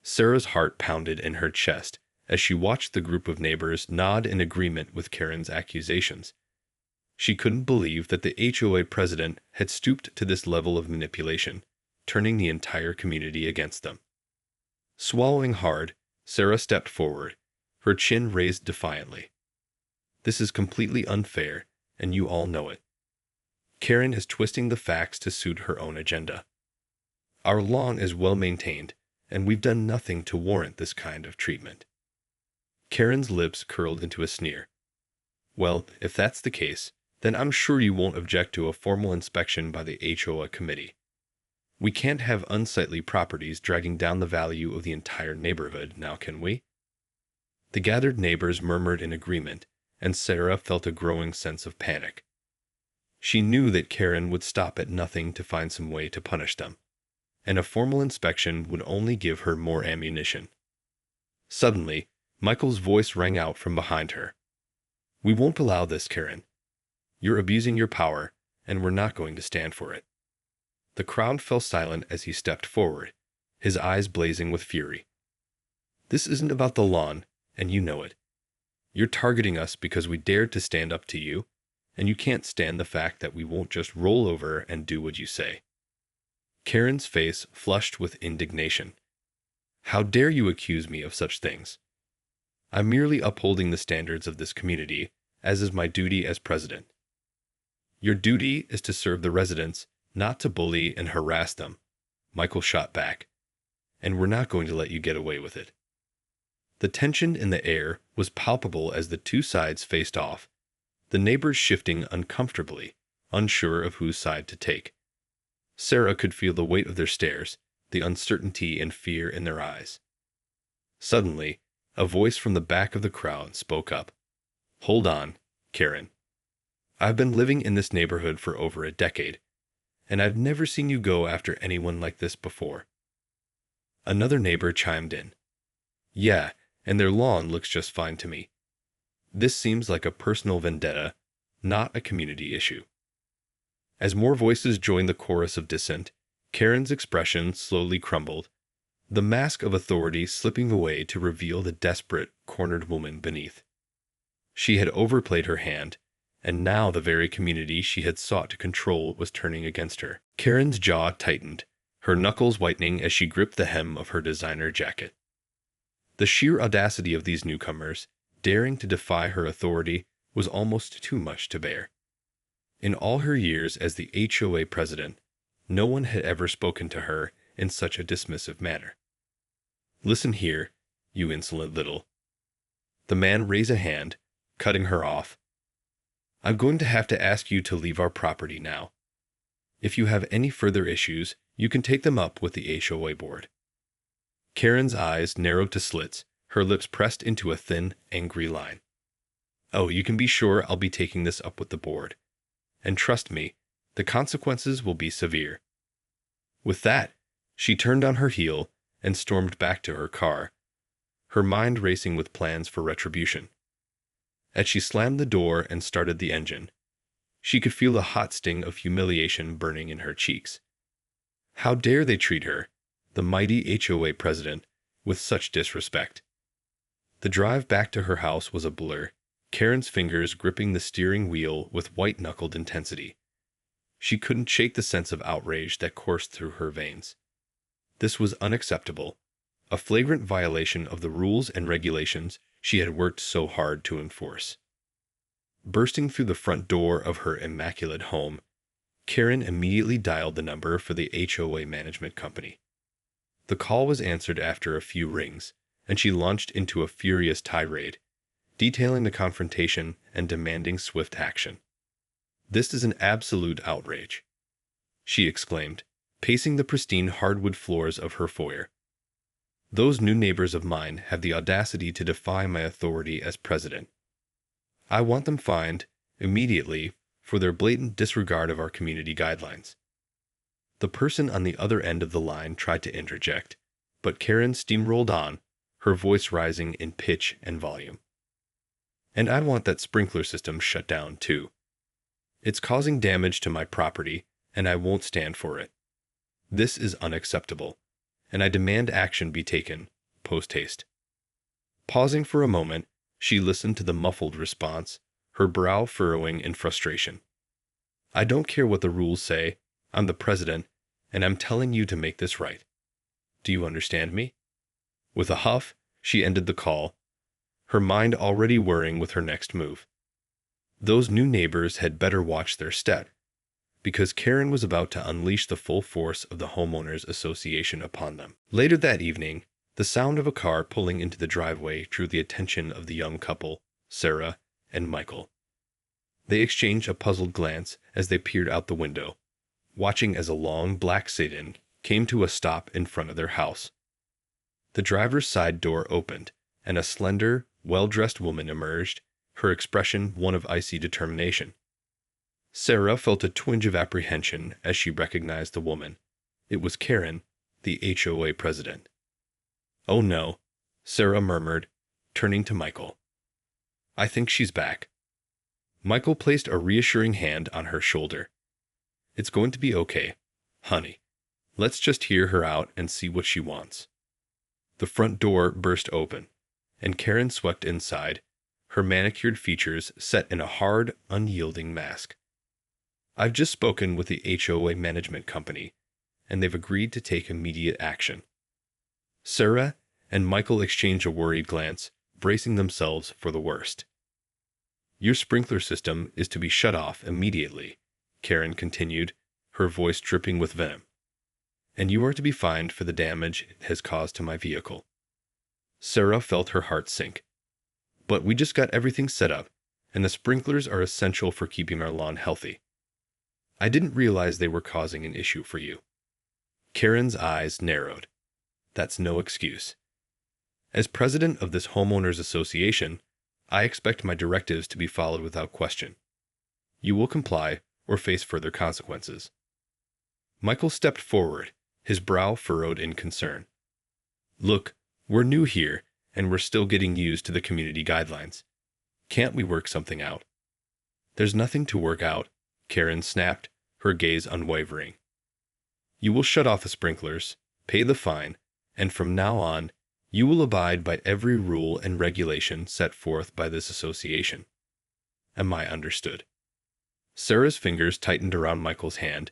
Sarah's heart pounded in her chest as she watched the group of neighbors nod in agreement with Karen's accusations. She couldn't believe that the HOA president had stooped to this level of manipulation, turning the entire community against them. Swallowing hard, Sarah stepped forward, her chin raised defiantly. This is completely unfair, and you all know it. Karen is twisting the facts to suit her own agenda. Our lawn is well maintained, and we've done nothing to warrant this kind of treatment. Karen's lips curled into a sneer. Well, if that's the case, then I'm sure you won't object to a formal inspection by the HOA committee. We can't have unsightly properties dragging down the value of the entire neighborhood, now can we? The gathered neighbors murmured in agreement, and Sarah felt a growing sense of panic. She knew that Karen would stop at nothing to find some way to punish them, and a formal inspection would only give her more ammunition. Suddenly, Michael's voice rang out from behind her. We won't allow this, Karen. You're abusing your power, and we're not going to stand for it. The crowd fell silent as he stepped forward, his eyes blazing with fury. This isn't about the lawn, and you know it. You're targeting us because we dared to stand up to you, and you can't stand the fact that we won't just roll over and do what you say. Karen's face flushed with indignation. How dare you accuse me of such things? I'm merely upholding the standards of this community, as is my duty as president. Your duty is to serve the residents, not to bully and harass them, Michael shot back. And we're not going to let you get away with it. The tension in the air was palpable as the two sides faced off, the neighbors shifting uncomfortably, unsure of whose side to take. Sarah could feel the weight of their stares, the uncertainty and fear in their eyes. Suddenly, a voice from the back of the crowd spoke up. Hold on, Karen. I've been living in this neighborhood for over a decade, and I've never seen you go after anyone like this before. Another neighbor chimed in. Yeah, and their lawn looks just fine to me. This seems like a personal vendetta, not a community issue. As more voices joined the chorus of dissent, Karen's expression slowly crumbled, the mask of authority slipping away to reveal the desperate, cornered woman beneath. She had overplayed her hand, and now the very community she had sought to control was turning against her. Karen's jaw tightened, her knuckles whitening as she gripped the hem of her designer jacket. The sheer audacity of these newcomers, daring to defy her authority, was almost too much to bear. In all her years as the HOA president, no one had ever spoken to her in such a dismissive manner. Listen here, you insolent little. The man raised a hand, cutting her off. I'm going to have to ask you to leave our property now. If you have any further issues, you can take them up with the HOA board. Karen's eyes narrowed to slits, her lips pressed into a thin, angry line. Oh, you can be sure I'll be taking this up with the board. And trust me, the consequences will be severe. With that, she turned on her heel and stormed back to her car, her mind racing with plans for retribution. As she slammed the door and started the engine, she could feel the hot sting of humiliation burning in her cheeks. How dare they treat her, the mighty HOA president, with such disrespect? The drive back to her house was a blur, Karen's fingers gripping the steering wheel with white-knuckled intensity. She couldn't shake the sense of outrage that coursed through her veins. This was unacceptable, a flagrant violation of the rules and regulations she had worked so hard to enforce. Bursting through the front door of her immaculate home, Karen immediately dialed the number for the HOA management company. The call was answered after a few rings, and she launched into a furious tirade, detailing the confrontation and demanding swift action. This is an absolute outrage, she exclaimed, pacing the pristine hardwood floors of her foyer. Those new neighbors of mine have the audacity to defy my authority as president. I want them fined, immediately, for their blatant disregard of our community guidelines. The person on the other end of the line tried to interject, but Karen steamrolled on, her voice rising in pitch and volume. And I want that sprinkler system shut down, too. It's causing damage to my property, and I won't stand for it. This is unacceptable, and I demand action be taken post-haste. Pausing for a moment, she listened to the muffled response, her brow furrowing in frustration. "I don't care what the rules say. I'm the president, and I'm telling you to make this right. Do you understand me?" With a huff, she ended the call, her mind already whirring with her next move. Those new neighbors had better watch their step, because Karen was about to unleash the full force of the homeowners association upon them. Later that evening, the sound of a car pulling into the driveway drew the attention of the young couple, Sarah and Michael. They exchanged a puzzled glance as they peered out the window, watching as a long black sedan came to a stop in front of their house. The driver's side door opened, and a slender, well-dressed woman emerged, her expression one of icy determination. Sarah felt a twinge of apprehension as she recognized the woman. It was Karen, the HOA president. "Oh no," Sarah murmured, turning to Michael. "I think she's back." Michael placed a reassuring hand on her shoulder. "It's going to be okay, honey. Let's just hear her out and see what she wants." The front door burst open, and Karen swept inside, her manicured features set in a hard, unyielding mask. "I've just spoken with the HOA management company, and they've agreed to take immediate action." Sarah and Michael exchanged a worried glance, bracing themselves for the worst. "Your sprinkler system is to be shut off immediately," Karen continued, her voice dripping with venom. "And you are to be fined for the damage it has caused to my vehicle." Sarah felt her heart sink. "But we just got everything set up, and the sprinklers are essential for keeping our lawn healthy. I didn't realize they were causing an issue for you." Karen's eyes narrowed. "That's no excuse. As president of this homeowners association, I expect my directives to be followed without question. You will comply or face further consequences." Michael stepped forward, his brow furrowed in concern. "Look, we're new here, and we're still getting used to the community guidelines. Can't we work something out?" "There's nothing to work out," Karen snapped, her gaze unwavering. "You will shut off the sprinklers, pay the fine, and from now on, you will abide by every rule and regulation set forth by this association. Am I understood?" Sarah's fingers tightened around Michael's hand,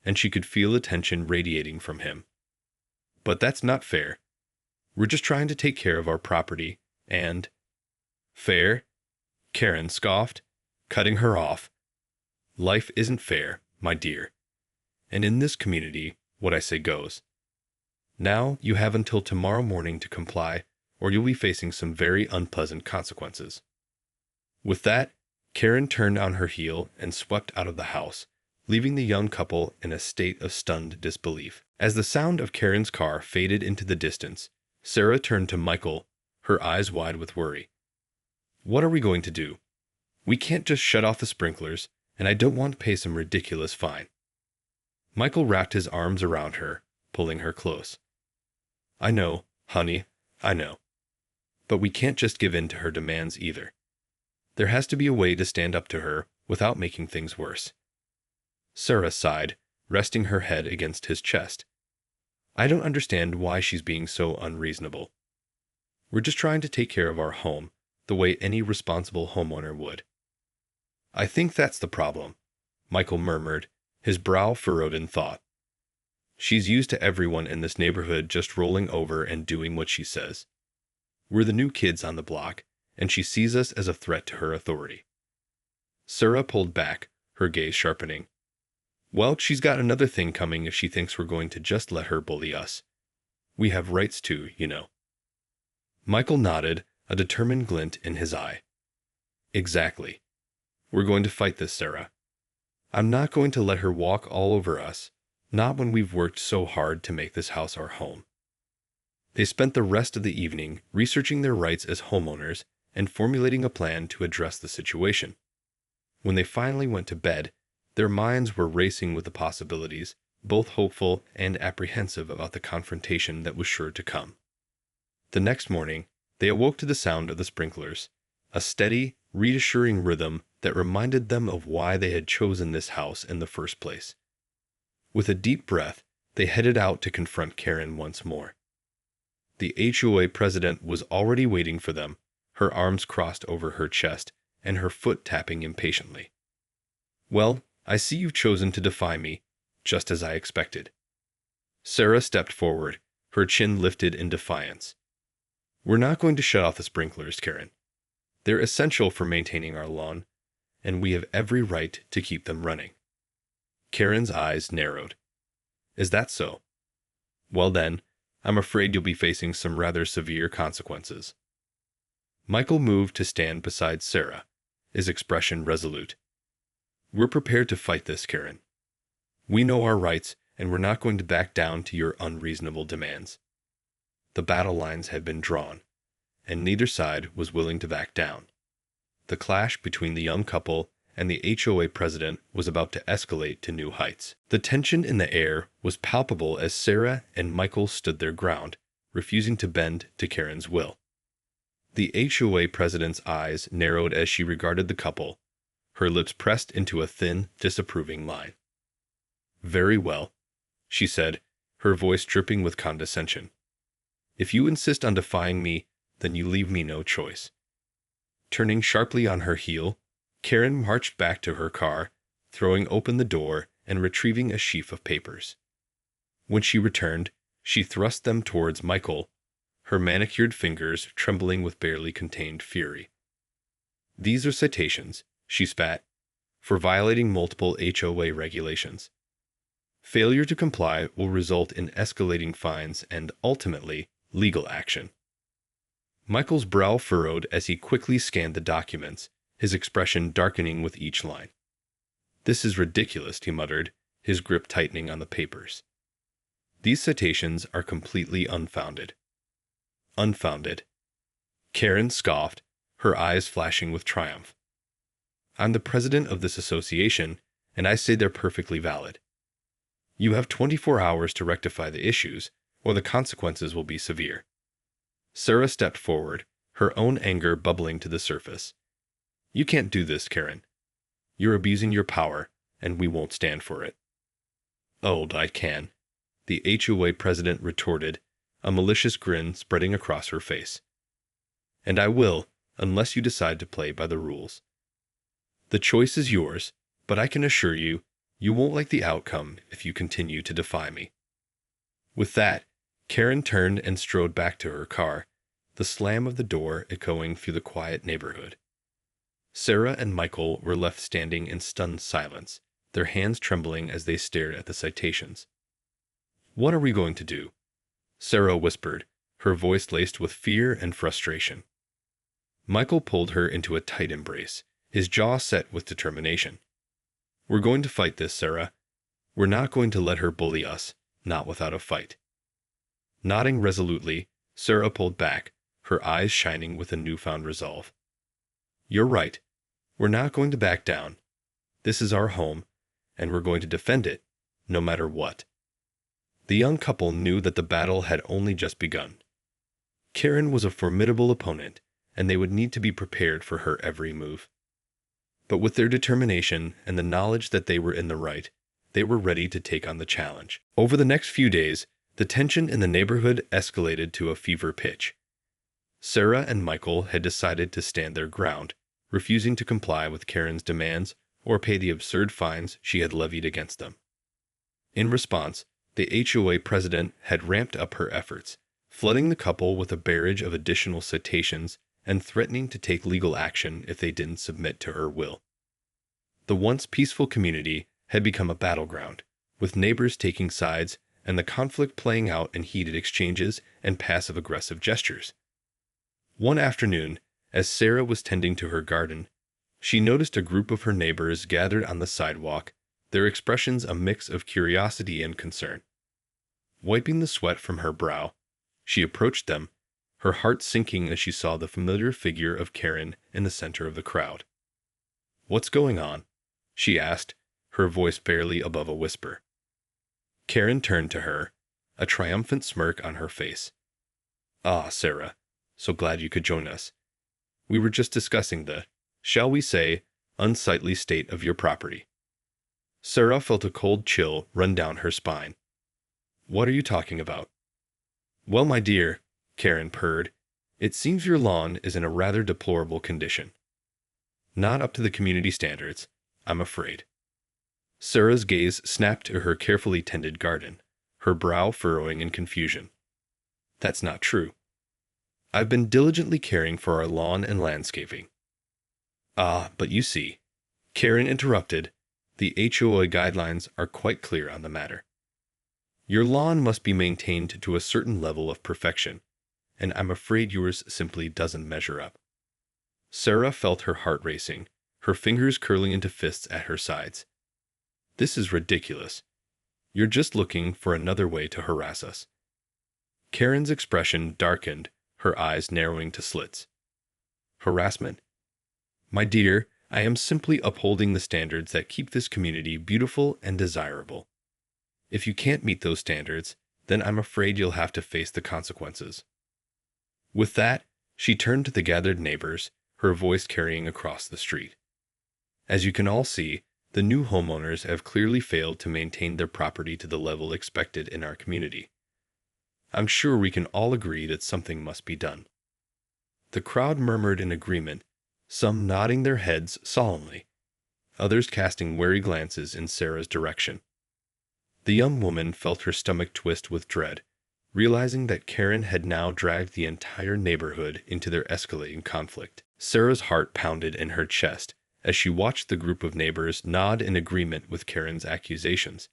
and she could feel the tension radiating from him. "But that's not fair. We're just trying to take care of our property, and—" "Fair?" Karen scoffed, cutting her off. "Life isn't fair, my dear. And in this community, what I say goes. Now you have until tomorrow morning to comply, or you'll be facing some very unpleasant consequences." With that, Karen turned on her heel and swept out of the house, leaving the young couple in a state of stunned disbelief. As the sound of Karen's car faded into the distance, Sarah turned to Michael, her eyes wide with worry. "What are we going to do? We can't just shut off the sprinklers, and I don't want to pay some ridiculous fine." Michael wrapped his arms around her, pulling her close. "I know, honey, I know. But we can't just give in to her demands either. There has to be a way to stand up to her without making things worse." Sarah sighed, resting her head against his chest. "I don't understand why she's being so unreasonable. We're just trying to take care of our home the way any responsible homeowner would." "I think that's the problem," Michael murmured, his brow furrowed in thought. "She's used to everyone in this neighborhood just rolling over and doing what she says. We're the new kids on the block, and she sees us as a threat to her authority." Sarah pulled back, her gaze sharpening. "Well, she's got another thing coming if she thinks we're going to just let her bully us. We have rights too, you know." Michael nodded, a determined glint in his eye. "Exactly. We're going to fight this, Sarah. I'm not going to let her walk all over us, not when we've worked so hard to make this house our home." They spent the rest of the evening researching their rights as homeowners and formulating a plan to address the situation. When they finally went to bed, their minds were racing with the possibilities, both hopeful and apprehensive about the confrontation that was sure to come. The next morning, they awoke to the sound of the sprinklers, a steady, reassuring rhythm that reminded them of why they had chosen this house in the first place. With a deep breath, they headed out to confront Karen once more. The HOA president was already waiting for them, her arms crossed over her chest and her foot tapping impatiently. "Well, I see you've chosen to defy me, just as I expected." Sarah stepped forward, her chin lifted in defiance. "We're not going to shut off the sprinklers, Karen. They're essential for maintaining our lawn, and we have every right to keep them running." Karen's eyes narrowed. "Is that so? Well then, I'm afraid you'll be facing some rather severe consequences." Michael moved to stand beside Sarah, his expression resolute. "We're prepared to fight this, Karen. We know our rights, and we're not going to back down to your unreasonable demands." The battle lines had been drawn, and neither side was willing to back down. The clash between the young couple and the HOA president was about to escalate to new heights. The tension in the air was palpable as Sarah and Michael stood their ground, refusing to bend to Karen's will. The HOA president's eyes narrowed as she regarded the couple, her lips pressed into a thin, disapproving line. "Very well," she said, her voice dripping with condescension. "If you insist on defying me, then you leave me no choice." Turning sharply on her heel, Karen marched back to her car, throwing open the door and retrieving a sheaf of papers. When she returned, she thrust them towards Michael, her manicured fingers trembling with barely contained fury. "These are citations," she spat, "for violating multiple HOA regulations. Failure to comply will result in escalating fines and, ultimately, legal action." Michael's brow furrowed as he quickly scanned the documents, his expression darkening with each line. "This is ridiculous," he muttered, his grip tightening on the papers. "These citations are completely unfounded." "Unfounded?" Karen scoffed, her eyes flashing with triumph. "I'm the president of this association, and I say they're perfectly valid. You have 24 hours to rectify the issues, or the consequences will be severe." Sarah stepped forward, her own anger bubbling to the surface. "You can't do this, Karen. You're abusing your power, and we won't stand for it." "Oh, I can," the HOA president retorted, a malicious grin spreading across her face. "And I will, unless you decide to play by the rules. The choice is yours, but I can assure you, you won't like the outcome if you continue to defy me." With that, Karen turned and strode back to her car, the slam of the door echoing through the quiet neighborhood. Sarah and Michael were left standing in stunned silence, their hands trembling as they stared at the citations. "What are we going to do?" Sarah whispered, her voice laced with fear and frustration. Michael pulled her into a tight embrace, his jaw set with determination. "We're going to fight this, Sarah. We're not going to let her bully us, not without a fight." Nodding resolutely, Sarah pulled back, her eyes shining with a newfound resolve. "You're right. We're not going to back down. This is our home, and we're going to defend it, no matter what." The young couple knew that the battle had only just begun. Karen was a formidable opponent, and they would need to be prepared for her every move. But with their determination and the knowledge that they were in the right, they were ready to take on the challenge. Over the next few days, the tension in the neighborhood escalated to a fever pitch. Sarah and Michael had decided to stand their ground, refusing to comply with Karen's demands or pay the absurd fines she had levied against them. In response, the HOA president had ramped up her efforts, flooding the couple with a barrage of additional citations and threatening to take legal action if they didn't submit to her will. The once peaceful community had become a battleground, with neighbors taking sides and the conflict playing out in heated exchanges and passive-aggressive gestures. One afternoon, as Sarah was tending to her garden, she noticed a group of her neighbors gathered on the sidewalk, their expressions a mix of curiosity and concern. Wiping the sweat from her brow, she approached them, her heart sinking as she saw the familiar figure of Karen in the center of the crowd. "What's going on?" she asked, her voice barely above a whisper. Karen turned to her, a triumphant smirk on her face. "Ah, Sarah, so glad you could join us. We were just discussing the, shall we say, unsightly state of your property." Sarah felt a cold chill run down her spine. "What are you talking about?" "Well, my dear," Karen purred. It seems your lawn is in a rather deplorable condition. Not up to the community standards, I'm afraid. Sarah's gaze snapped to her carefully tended garden, her brow furrowing in confusion. That's not true. I've been diligently caring for our lawn and landscaping. Ah, but you see, Karen interrupted, the HOA guidelines are quite clear on the matter. Your lawn must be maintained to a certain level of perfection, and I'm afraid yours simply doesn't measure up. Sarah felt her heart racing, her fingers curling into fists at her sides. This is ridiculous. You're just looking for another way to harass us. Karen's expression darkened, her eyes narrowing to slits. Harassment? My dear, I am simply upholding the standards that keep this community beautiful and desirable. If you can't meet those standards, then I'm afraid you'll have to face the consequences. With that, she turned to the gathered neighbors, her voice carrying across the street. As you can all see, the new homeowners have clearly failed to maintain their property to the level expected in our community. I'm sure we can all agree that something must be done. The crowd murmured in agreement, some nodding their heads solemnly, others casting wary glances in Sarah's direction. The young woman felt her stomach twist with dread, realizing that Karen had now dragged the entire neighborhood into their escalating conflict. Sarah's heart pounded in her chest as she watched the group of neighbors nod in agreement with Karen's accusations.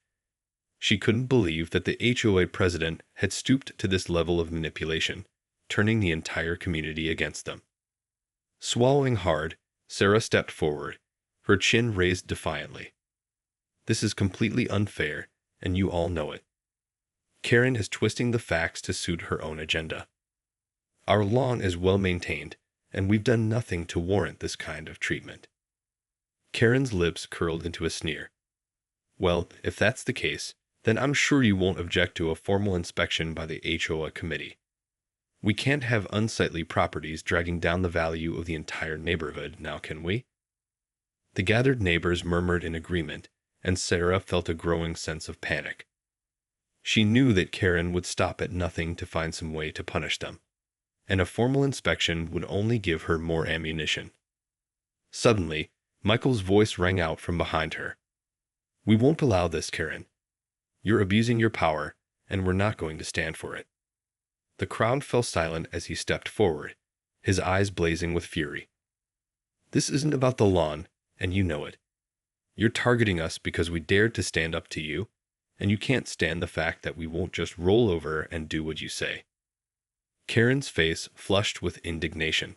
She couldn't believe that the HOA president had stooped to this level of manipulation, turning the entire community against them. Swallowing hard, Sarah stepped forward, her chin raised defiantly. This is completely unfair, and you all know it. Karen is twisting the facts to suit her own agenda. Our lawn is well maintained, and we've done nothing to warrant this kind of treatment. Karen's lips curled into a sneer. Well, if that's the case, then I'm sure you won't object to a formal inspection by the HOA committee. We can't have unsightly properties dragging down the value of the entire neighborhood, now can we? The gathered neighbors murmured in agreement, and Sarah felt a growing sense of panic. She knew that Karen would stop at nothing to find some way to punish them, and a formal inspection would only give her more ammunition. Suddenly, Michael's voice rang out from behind her. We won't allow this, Karen. You're abusing your power, and we're not going to stand for it. The crowd fell silent as he stepped forward, his eyes blazing with fury. This isn't about the lawn, and you know it. You're targeting us because we dared to stand up to you, and you can't stand the fact that we won't just roll over and do what you say. Karen's face flushed with indignation.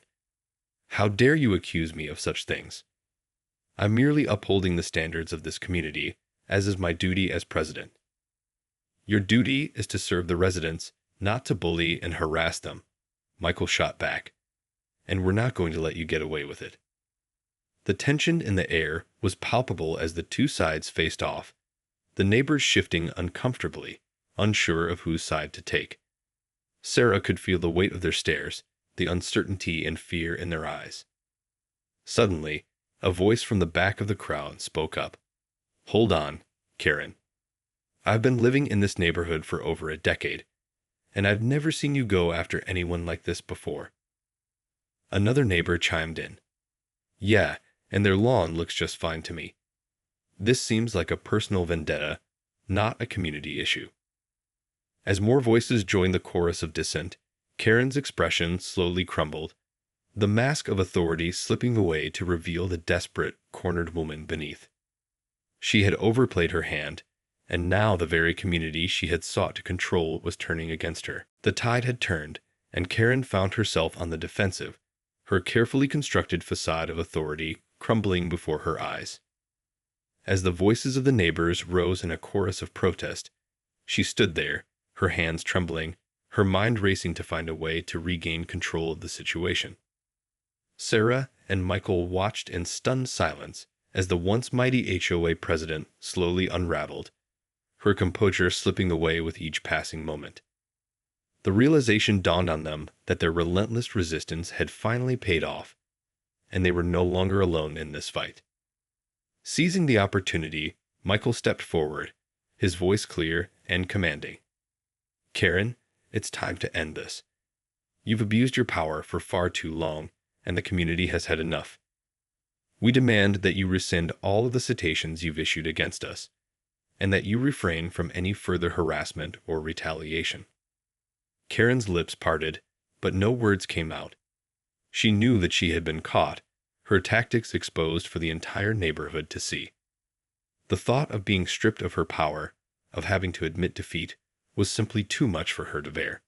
How dare you accuse me of such things? I'm merely upholding the standards of this community, as is my duty as president. Your duty is to serve the residents, not to bully and harass them, Michael shot back. And we're not going to let you get away with it. The tension in the air was palpable as the two sides faced off, the neighbors shifting uncomfortably, unsure of whose side to take. Sarah could feel the weight of their stares, the uncertainty and fear in their eyes. Suddenly, a voice from the back of the crowd spoke up. Hold on, Karen. I've been living in this neighborhood for over a decade, and I've never seen you go after anyone like this before. Another neighbor chimed in. Yeah, and their lawn looks just fine to me. This seems like a personal vendetta, not a community issue. As more voices joined the chorus of dissent, Karen's expression slowly crumbled, the mask of authority slipping away to reveal the desperate, cornered woman beneath. She had overplayed her hand, and now the very community she had sought to control was turning against her. The tide had turned, and Karen found herself on the defensive, her carefully constructed facade of authority crumbling before her eyes. As the voices of the neighbors rose in a chorus of protest, she stood there, her hands trembling, her mind racing to find a way to regain control of the situation. Sarah and Michael watched in stunned silence as the once mighty HOA president slowly unraveled, her composure slipping away with each passing moment. The realization dawned on them that their relentless resistance had finally paid off, and they were no longer alone in this fight. Seizing the opportunity, Michael stepped forward, his voice clear and commanding. Karen, it's time to end this. You've abused your power for far too long, and the community has had enough. We demand that you rescind all of the citations you've issued against us, and that you refrain from any further harassment or retaliation." Karen's lips parted, but no words came out. She knew that she had been caught, her tactics exposed for the entire neighborhood to see. The thought of being stripped of her power, of having to admit defeat, was simply too much for her to bear.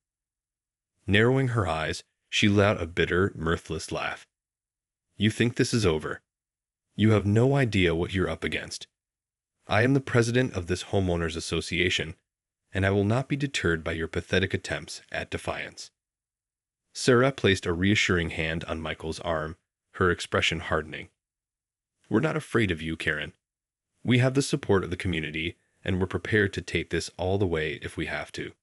Narrowing her eyes, she let out a bitter, mirthless laugh. "You think this is over? You have no idea what you're up against. I am the president of this homeowners association, and I will not be deterred by your pathetic attempts at defiance." Sarah placed a reassuring hand on Michael's arm, her expression hardening. "We're not afraid of you, Karen. We have the support of the community, and we're prepared to take this all the way if we have to."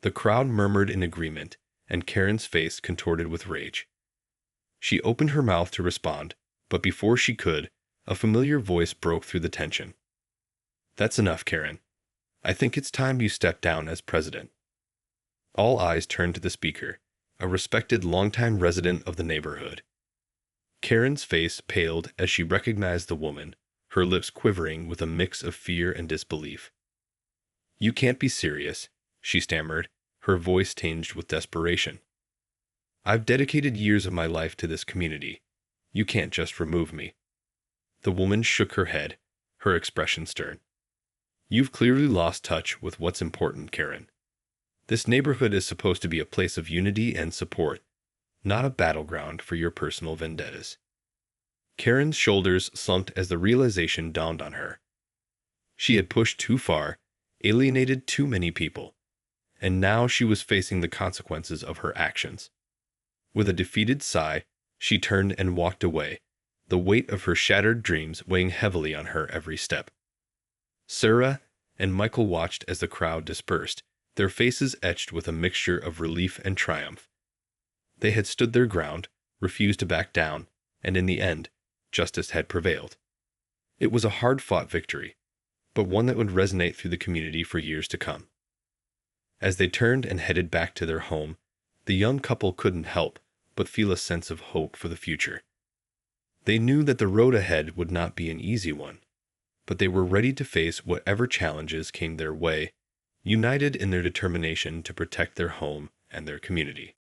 The crowd murmured in agreement, and Karen's face contorted with rage. She opened her mouth to respond, but before she could, a familiar voice broke through the tension. "That's enough, Karen. I think it's time you stepped down as president." All eyes turned to the speaker, a respected longtime resident of the neighborhood. Karen's face paled as she recognized the woman, her lips quivering with a mix of fear and disbelief. "You can't be serious," she stammered, her voice tinged with desperation. "I've dedicated years of my life to this community. You can't just remove me." The woman shook her head, her expression stern. "You've clearly lost touch with what's important, Karen. This neighborhood is supposed to be a place of unity and support, not a battleground for your personal vendettas." Karen's shoulders slumped as the realization dawned on her. She had pushed too far, alienated too many people, and now she was facing the consequences of her actions. With a defeated sigh, she turned and walked away, the weight of her shattered dreams weighing heavily on her every step. Sarah and Michael watched as the crowd dispersed, their faces etched with a mixture of relief and triumph. They had stood their ground, refused to back down, and in the end, justice had prevailed. It was a hard-fought victory, but one that would resonate through the community for years to come. As they turned and headed back to their home, the young couple couldn't help but feel a sense of hope for the future. They knew that the road ahead would not be an easy one, but they were ready to face whatever challenges came their way, united in their determination to protect their home and their community.